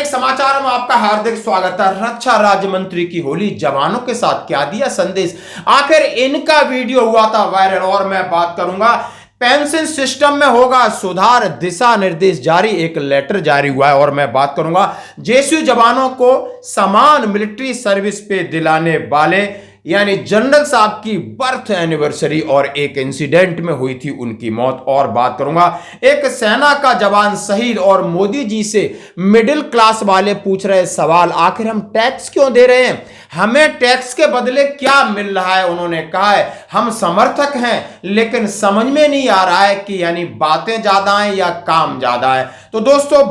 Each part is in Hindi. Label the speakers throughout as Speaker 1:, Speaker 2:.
Speaker 1: दैनिक समाचार में आपका हार्दिक स्वागत है। रक्षा राज्य मंत्री की होली जवानों के साथ क्या दिया संदेश, आखिर इनका वीडियो हुआ था वायरल और मैं बात करूंगा पेंशन सिस्टम में होगा सुधार, दिशा निर्देश जारी, एक लेटर जारी हुआ है और मैं बात करूंगा जेएसयू जवानों को समान मिलिट्री सर्विस पे दिलाने वाले यानी जनरल साहब की बर्थ एनिवर्सरी और एक इंसिडेंट में हुई थी उनकी मौत और बात करूंगा एक सेना का जवान शहीद और मोदी जी से मिडिल क्लास वाले पूछ रहे सवाल, आखिर हम टैक्स क्यों दे रहे हैं, हमें टैक्स के बदले क्या मिल रहा है। उन्होंने कहा है हम समर्थक हैं लेकिन समझ में नहीं आ रहा है कि यानी बातें ज्यादा हैं या काम ज्यादा है। तो दोस्तों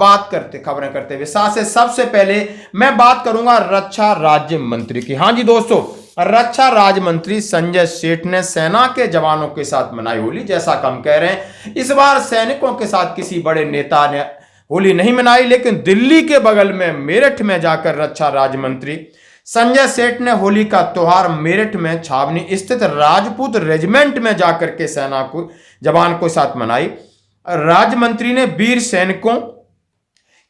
Speaker 1: खबरें करते हुए साथ से सबसे पहले मैं बात करूंगा रक्षा राज्य मंत्री की। हाँ जी दोस्तों, रक्षा राज्य मंत्री संजय सेठ ने सेना के जवानों के साथ मनाई होली। जैसा कि हम कह रहे हैं इस बार सैनिकों के साथ किसी बड़े नेता ने होली नहीं मनाई, लेकिन दिल्ली के बगल में मेरठ में जाकर रक्षा राज्य मंत्री संजय सेठ ने होली का त्योहार मेरठ में छावनी स्थित राजपूत रेजिमेंट में जाकर के सेना को जवान के साथ मनाई। राज्य मंत्री ने वीर सैनिकों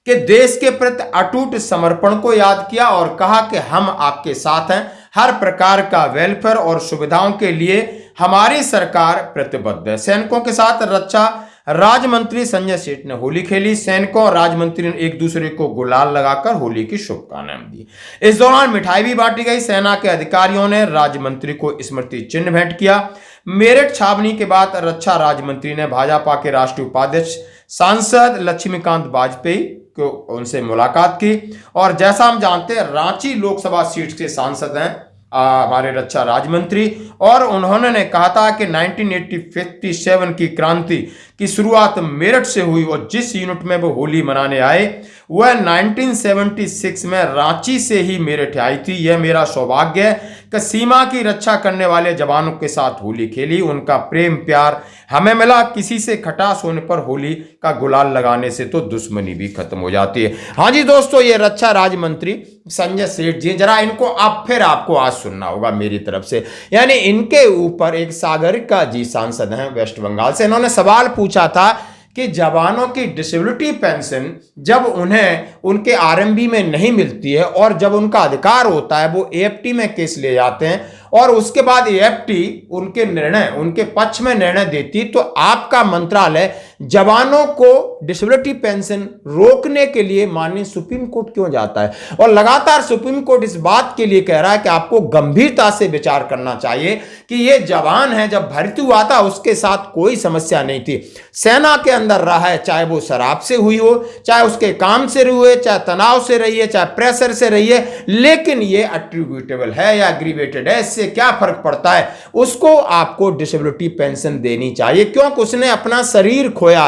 Speaker 1: के देश के प्रति अटूट समर्पण को याद किया और कहा कि हम आपके साथ हैं, हर प्रकार का वेलफेयर और सुविधाओं के लिए हमारी सरकार प्रतिबद्ध है। सैनिकों के साथ रक्षा राज्य मंत्री संजय सेठ ने होली खेली। सैनिकों और राज्य मंत्री ने एक दूसरे को गुलाल लगाकर होली की शुभकामनाएं दी। इस दौरान मिठाई भी बांटी गई। सेना के अधिकारियों ने राज्य मंत्री को स्मृति चिन्ह भेंट किया। मेरठ छावनी के बाद रक्षा राज्य मंत्री ने भाजपा के राष्ट्रीय उपाध्यक्ष सांसद लक्ष्मीकांत वाजपेयी को उनसे मुलाकात की और जैसा हम जानते हैं रांची लोकसभा सीट के सांसद हैं हमारे रक्षा राज्य मंत्री, और उन्होंने कहा था कि 1957 की क्रांति की शुरुआत मेरठ से हुई और जिस यूनिट में वो होली मनाने आए वह 1976 में रांची से ही मेरठ आई थी। यह मेरा सौभाग्य है कि सीमा की रक्षा करने वाले जवानों के साथ होली खेली, उनका प्रेम प्यार हमें मिला। किसी से खटास होने पर होली का गुलाल लगाने से तो दुश्मनी भी खत्म हो जाती है। हाँ जी दोस्तों, ये रक्षा राज्य मंत्री संजय सेठ जी, जरा इनको आपको आज सुनना होगा मेरी तरफ से। यानी इनके ऊपर एक सागरिका जी सांसद हैं वेस्ट बंगाल से, इन्होंने सवाल पूछा था कि जवानों की डिसेबिलिटी पेंशन जब उन्हें उनके आरएमबी में नहीं मिलती है और जब उनका अधिकार होता है वो एएफटी में केस ले जाते हैं और उसके बाद एएफटी उनके पक्ष में निर्णय देती, तो आपका मंत्रालय जवानों को डिसेबिलिटी पेंशन रोकने के लिए माननीय सुप्रीम कोर्ट क्यों जाता है। और लगातार सुप्रीम कोर्ट इस बात के लिए कह रहा है कि आपको गंभीरता से विचार करना चाहिए कि ये जवान है, जब भर्ती हुआ था उसके साथ कोई समस्या नहीं थी, सेना के अंदर रहा है, चाहे वो शराब से हुई हो, चाहे उसके काम से हुई है, चाहे तनाव से रही है, चाहे प्रेशर से रही है, लेकिन ये अट्रीब्यूटेबल है या एग्रीवेटेड है, इससे क्या फर्क पड़ता है, उसको आपको डिसेबिलिटी पेंशन देनी चाहिए क्योंकि उसने अपना शरीर खोया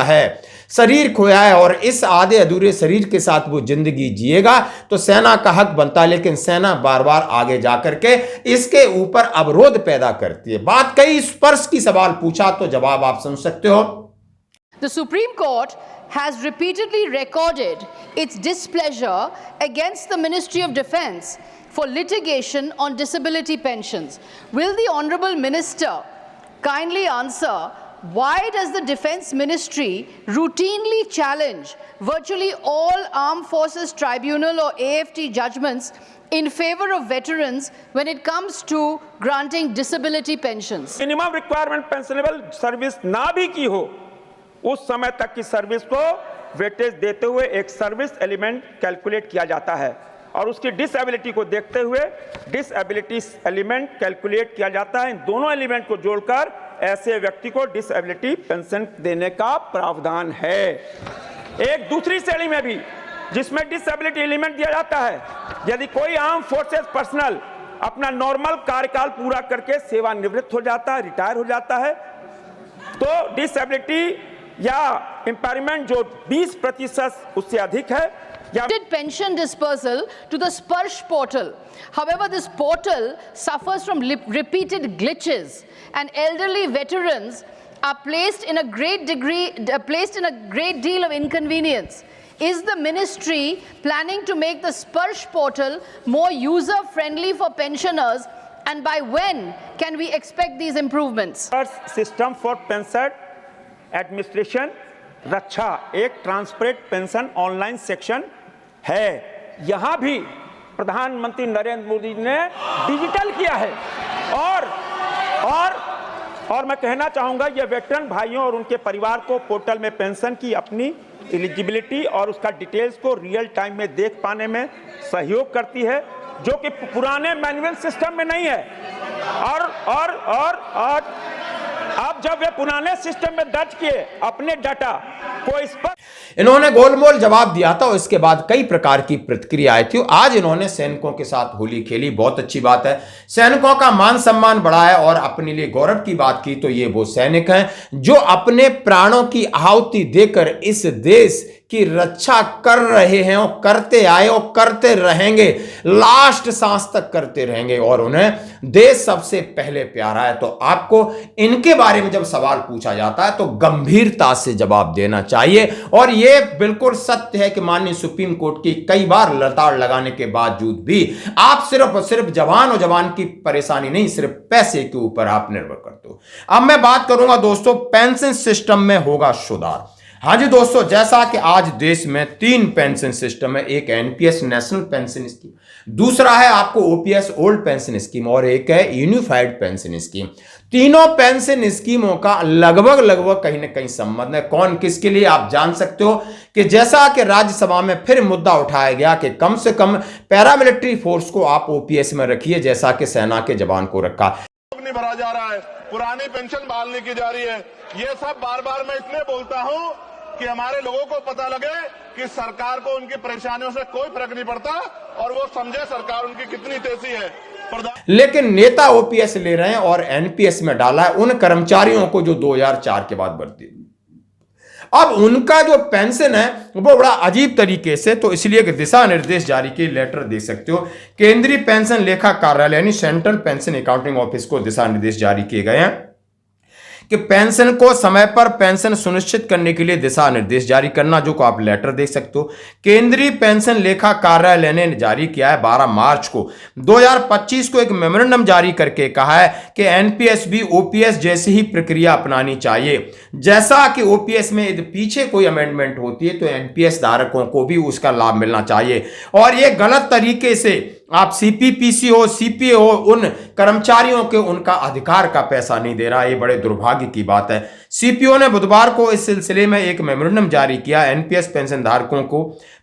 Speaker 1: है और इस आधे अधूरे शरीर के साथ वो जिंदगी जिएगा तो सेना का हक बनता है, लेकिन सेना बार बार आगे जाकर के इसके ऊपर अवरोध पैदा करती है। बात कई स्पर्श की सवाल पूछा तो जवाब आप सुन सकते हो।
Speaker 2: The Supreme Court has repeatedly recorded its displeasure against the Ministry of Defence for litigation on disability pensions. Will the Honourable Minister kindly answer why does the Defence Ministry routinely challenge virtually all Armed Forces Tribunal or AFT judgments in favour of veterans when it comes to granting disability pensions?
Speaker 3: Minimum requirement pensionable service ना भी की हो उस समय तक की सर्विस को वेटेज देते हुए एक सर्विस एलिमेंट कैलकुलेट किया जाता है और उसकी डिसेबिलिटी को देखते हुए डिसेबिलिटी एलिमेंट कैलकुलेट किया जाता है। इन दोनों एलिमेंट को जोड़कर ऐसे व्यक्ति को डिसेबिलिटी पेंशन देने का प्रावधान है। एक दूसरी श्रेणी में भी जिसमें डिसेबिलिटी एलिमेंट दिया जाता है, यदि कोई आर्म फोर्सेस पर्सनल अपना नॉर्मल कार्यकाल पूरा करके सेवानिवृत्त हो जाता है, रिटायर हो जाता है, तो डिसेबिलिटी या इम्पायरमेंट जो 20% उससे अधिक है या
Speaker 2: pension dispersal to the Sparsh portal. However, this portal suffers from repeated glitches and elderly veterans are placed in a great deal of inconvenience. Is the ministry planning to make the Sparsh portal more user friendly for pensioners, and by when can we expect these improvements?
Speaker 3: System for pension administration रक्षा एक ट्रांसपेरेंट पेंशन ऑनलाइन सेक्शन है, यहां भी प्रधानमंत्री नरेंद्र मोदी ने डिजिटल किया है। और मैं कहना चाहूंगा, ये वेटरन भाइयों और उनके परिवार को पोर्टल में पेंशन की अपनी एलिजिबिलिटी और उसका डिटेल्स को रियल टाइम में देख पाने में सहयोग करती है, जो कि पुराने मैनुअल सिस्टम में नहीं है। और अब जब वे पुराने सिस्टम में दर्ज किए अपने डाटा को, इस पर
Speaker 1: इन्होंने गोलमोल जवाब दिया था और इसके बाद कई प्रकार की प्रतिक्रिया आई थी। आज इन्होंने सैनिकों के साथ होली खेली, बहुत अच्छी बात है। सैनिकों का मान सम्मान बढ़ाया और अपने लिए गौरव की बात की तो ये वो सैनिक हैं जो अपने प्राणों की आहुति देकर इस देश की रक्षा कर रहे हैं और करते आए और करते रहेंगे, लास्ट सांस तक करते रहेंगे और उन्हें देश सबसे पहले प्यारा है। तो आपको इनके बारे में जब सवाल पूछा जाता है तो गंभीरता से जवाब देना चाहिए। और यह बिल्कुल सत्य है कि माननीय सुप्रीम कोर्ट की कई बार लताड़ लगाने के बावजूद भी आप सिर्फ और सिर्फ जवान और जवान की परेशानी नहीं, सिर्फ पैसे के ऊपर आप निर्भर करते हो। अब मैं बात करूंगा दोस्तों, पेंशन सिस्टम में होगा सुधार। हाँ जी दोस्तों, जैसा कि आज देश में 3 पेंशन सिस्टम है, एक एनपीएस नेशनल पेंशन स्कीम, दूसरा है आपको ओपीएस ओल्ड पेंशन स्कीम और एक है यूनिफाइड पेंशन स्कीम। तीनों पेंशन स्कीमों का लगभग कहीं ना कहीं संबंध है। कौन किसके लिए आप जान सकते हो कि जैसा कि राज्यसभा में फिर मुद्दा उठाया गया कि कम से कम पैरामिलिट्री फोर्स को आप ओपीएस में रखिए जैसा कि सेना के जवान को रखा।
Speaker 4: नहीं भरा जा रहा है, पुरानी पेंशन बहाल की जा रही है। ये सब बार बार मैं इसलिए बोलता हूं कि हमारे लोगों को पता लगे कि सरकार को उनकी परेशानियों से कोई फर्क नहीं पड़ता और वो समझे सरकार उनकी कितनी तेजी है।
Speaker 1: लेकिन नेता ओपीएस ले रहे हैं और एनपीएस में डाला है उन कर्मचारियों को जो 2004 के बाद भर्ती। अब उनका जो पेंशन है वो बड़ा अजीब तरीके से, तो इसलिए एक दिशा निर्देश जारी किए, लेटर दे सकते हो। केंद्रीय पेंशन लेखा कार्यालय यानी सेंट्रल पेंशन अकाउंटिंग ऑफिस को दिशा निर्देश जारी किए गए हैं कि पेंशन को समय पर पेंशन सुनिश्चित करने के लिए दिशा निर्देश जारी करना, जो को आप लेटर देख सकते हो। केंद्रीय पेंशन लेखा कार्यालय ने जारी किया है 12 मार्च को 2025 को एक मेमोरेंडम जारी करके कहा है कि एनपीएस भी ओपीएस जैसी ही प्रक्रिया अपनानी चाहिए। जैसा कि ओपीएस में यदि पीछे कोई अमेंडमेंट होती है तो एनपीएस धारकों को भी उसका लाभ मिलना चाहिए। और यह गलत तरीके से आप सीपीपीसी हो, सीपीए हो, उन कर्मचारियों के उनका अधिकार का पैसा नहीं दे रहा, ये बड़े दुर्भाग्य की बात है। सीपीओ ने बुधवार को इस सिलसिले में एक मेमोरेंडम जारी किया। एनपीएस पेंशन धारकों को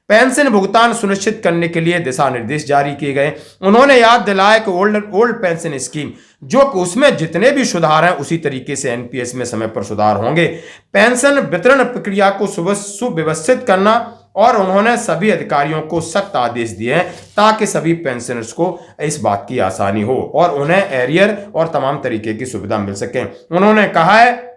Speaker 1: पेंशन भुगतान सुनिश्चित करने के लिए दिशा निर्देश जारी किए गए। उन्होंने याद दिलाया कि ओल्ड पेंशन स्कीम जो उसमें जितने भी सुधार हैं उसी तरीके से एनपीएस में समय पर सुधार होंगे। पेंशन वितरण प्रक्रिया को सुव्यवस्थित करना और उन्होंने सभी अधिकारियों को सख्त आदेश दिए हैं ताकि सभी पेंशनर्स को इस बात की आसानी हो और उन्हें एरियर और तमाम तरीके की सुविधा मिल सके। उन्होंने कहा है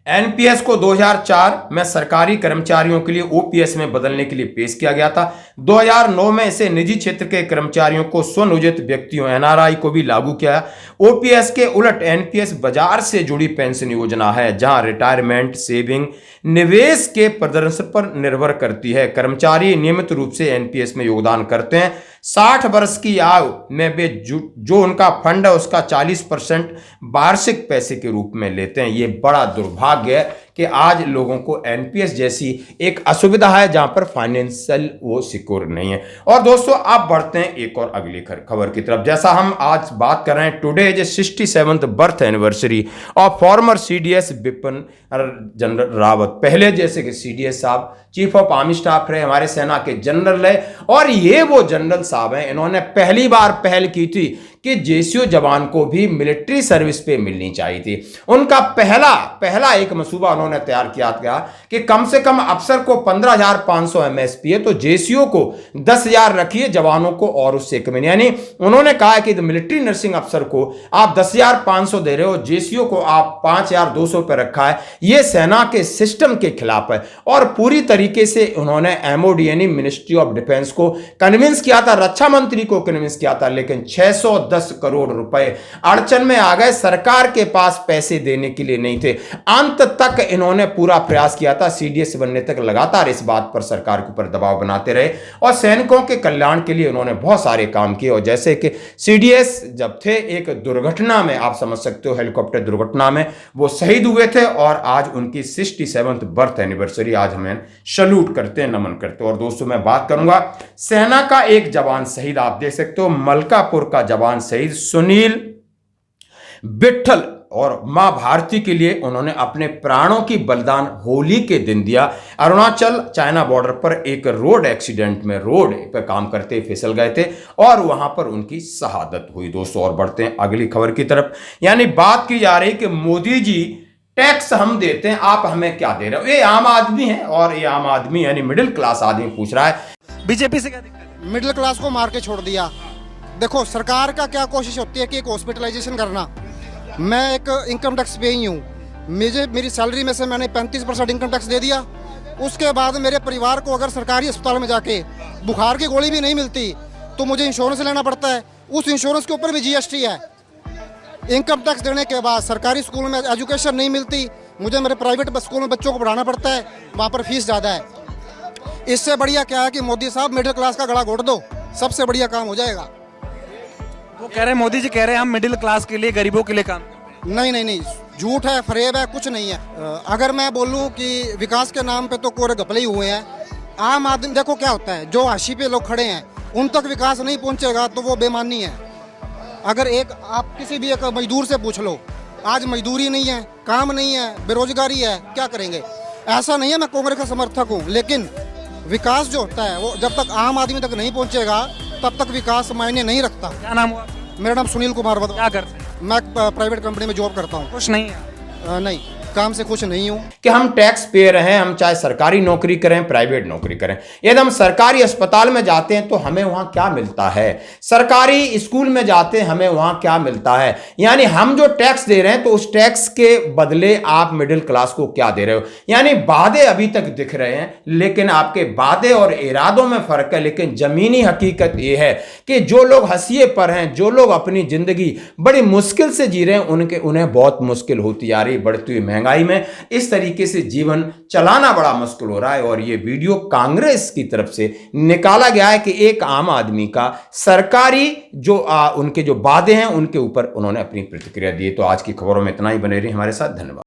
Speaker 1: एनपीएस को 2004 में सरकारी कर्मचारियों के लिए ओपीएस में बदलने के लिए पेश किया गया था। 2009 में इसे निजी क्षेत्र के कर्मचारियों को स्वनियोजित व्यक्तियों एनआरआई को भी लागू किया। ओपीएस के उलट एनपीएस बाजार से जुड़ी पेंशन योजना है जहां रिटायरमेंट सेविंग निवेश के प्रदर्शन पर निर्भर करती है। कर्मचारी नियमित रूप से एनपीएस में योगदान करते हैं। 60 वर्ष की आयु में वे जो उनका फंड है उसका 40% वार्षिक पैसे के रूप में लेते हैं। ये बड़ा दुर्भाग्य है कि आज लोगों को एनपीएस जैसी एक असुविधा है जहां पर फाइनेंशियल वो सिक्योर नहीं है। और दोस्तों आप बढ़ते हैं एक और अगली खबर की तरफ। जैसा हम आज बात कर रहे हैं, today is 67th birth anniversary of former CDS Bipin general Rawat. पहले जैसे कि सीडीएस साहब चीफ ऑफ आर्मी स्टाफ रहे, हमारे सेना के जनरल रहे और ये वो जनरल साहब हैं, इन्होंने पहली बार पहल की थी कि जेसीओ जवान को भी मिलिट्री सर्विस पे मिलनी चाहिए थी। उनका पहला एक मंसूबा उन्होंने तैयार किया था कि कम से कम अफसर को 15,500 एमएसपी है तो जेसीओ को 10,000 रखिए, जवानों को और उससे कम। यानी उन्होंने कहा कि मिलिट्री नर्सिंग अफसर को आप 10,500 दे रहे हो, जेसीओ को आप 5,200 पे रखा है। यह सेना के सिस्टम के खिलाफ है और पूरी तरीके से उन्होंने एमओडी यानी मिनिस्ट्री ऑफ डिफेंस को कन्विंस किया था, रक्षा मंत्री को कन्विंस किया था, लेकिन 610 करोड़ रुपए अड़चन में आ गए। सरकार के पास पैसे देने के लिए नहीं थे। अंत तक इन्होंने पूरा प्रयास किया था, सीडीएस बनने तक लगातार इस बात पर सरकार के ऊपर दबाव बनाते रहे और सैनिकों के कल्याण के लिए उन्होंने बहुत सारे काम किए। और जैसे कि सीडीएस जब थे एक दुर्घटना में, आप समझ सकते हो, हेलीकॉप्टर दुर्घटना में वो शहीद हुए थे और आज उनकी 67th बर्थ एनिवर्सरी, आज हमें सल्यूट करते हैं, नमन करते हैं। और दोस्तों मैं बात करूंगा सेना का एक जवान शहीद, आप देख सकते हो मलकापुर का जवान शहीद सुनील विट्ठल, और मां भारती के लिए उन्होंने अपने प्राणों की बलिदान होली के दिन दिया। अरुणाचल चाइना बॉर्डर पर एक रोड एक्सीडेंट में रोड पर काम करते फिसल गए थे और वहां पर उनकी शहादत हुई। दोस्तों और बढ़ते हैं अगली खबर की तरफ। यानी बात की जा रही कि मोदी जी टैक्स हम देते हैं, आप हमें क्या दे रहे हो। ये आम आदमी है और ये आम आदमी यानी मिडिल क्लास आदमी पूछ रहा है
Speaker 5: बीजेपी से क्या दिक्कत है?
Speaker 6: मिडिल क्लास को मार के छोड़ दिया। देखो सरकार का क्या कोशिश होती है कि एक हॉस्पिटलाइजेशन करना। मैं एक इनकम टैक्स पे ही हूँ, मेरी सैलरी में से मैंने 35% इनकम टैक्स दे दिया। उसके बाद मेरे परिवार को अगर सरकारी अस्पताल में जाके बुखार की गोली भी नहीं मिलती तो मुझे इंश्योरेंस लेना पड़ता है, उस इंश्योरेंस के ऊपर भी जीएसटी है। इनकम टैक्स देने के बाद सरकारी स्कूल में एजुकेशन नहीं मिलती, मुझे मेरे प्राइवेट स्कूल में बच्चों को पढ़ाना पड़ता है, वहाँ पर फीस ज़्यादा है। इससे बढ़िया क्या है कि मोदी साहब मिडिल क्लास का गला घोट दो, सबसे बढ़िया काम हो जाएगा।
Speaker 5: वो कह रहे हैं, मोदी जी कह रहे हैं हम मिडिल क्लास के लिए, गरीबों के लिए काम करते हैं।
Speaker 6: नहीं नहीं नहीं, झूठ है, फरेब है, कुछ नहीं है। अगर मैं बोलूं कि विकास के नाम पे तो कोरे घपले ही हुए हैं। आम आदमी देखो क्या होता है, जो हाशी पे लोग खड़े हैं उन तक विकास नहीं पहुंचेगा तो वो बेमानी है। अगर एक आप किसी भी एक मजदूर से पूछ लो, आज मजदूरी नहीं है, काम नहीं है, बेरोजगारी है, क्या करेंगे। ऐसा नहीं है मैं कांग्रेस का समर्थक हूँ, लेकिन विकास जो होता है वो जब तक आम आदमी तक नहीं पहुंचेगा तब तक विकास मायने नहीं रखता।
Speaker 5: क्या नाम हुआ आपका?
Speaker 6: मेरा नाम सुनील कुमार बदवा।
Speaker 5: क्या करते हैं?
Speaker 6: मैं प्राइवेट कंपनी में जॉब करता हूँ।
Speaker 5: खुश नहीं है?
Speaker 6: नहीं, काम से खुश नहीं हूँ।
Speaker 1: कि हम टैक्स पे रहे हैं, हम चाहे सरकारी नौकरी करें प्राइवेट नौकरी करें। यदि हम सरकारी अस्पताल में जाते हैं तो हमें वहां क्या मिलता है, सरकारी स्कूल में जाते हैं हमें वहां क्या मिलता है। यानी हम जो टैक्स दे रहे हैं तो उस टैक्स के बदले आप मिडिल क्लास को क्या दे रहे हो। यानी वादे अभी तक दिख रहे हैं लेकिन आपके वादे और इरादों में फर्क है। लेकिन जमीनी हकीकत यह है कि जो लोग हंसिए पर हैं, जो लोग अपनी जिंदगी बड़ी मुश्किल से जी रहे हैं, उन्हें बहुत मुश्किल होती जा रही, बढ़ती हुई महंगाई में इस तरीके से जीवन चलाना बड़ा मुश्किल हो रहा है। और यह वीडियो कांग्रेस की तरफ से निकाला गया है कि एक आम आदमी का सरकारी जो उनके जो वादे हैं उनके ऊपर उन्होंने अपनी प्रतिक्रिया दी। तो आज की खबरों में इतना ही, बने रहिए हमारे साथ, धन्यवाद।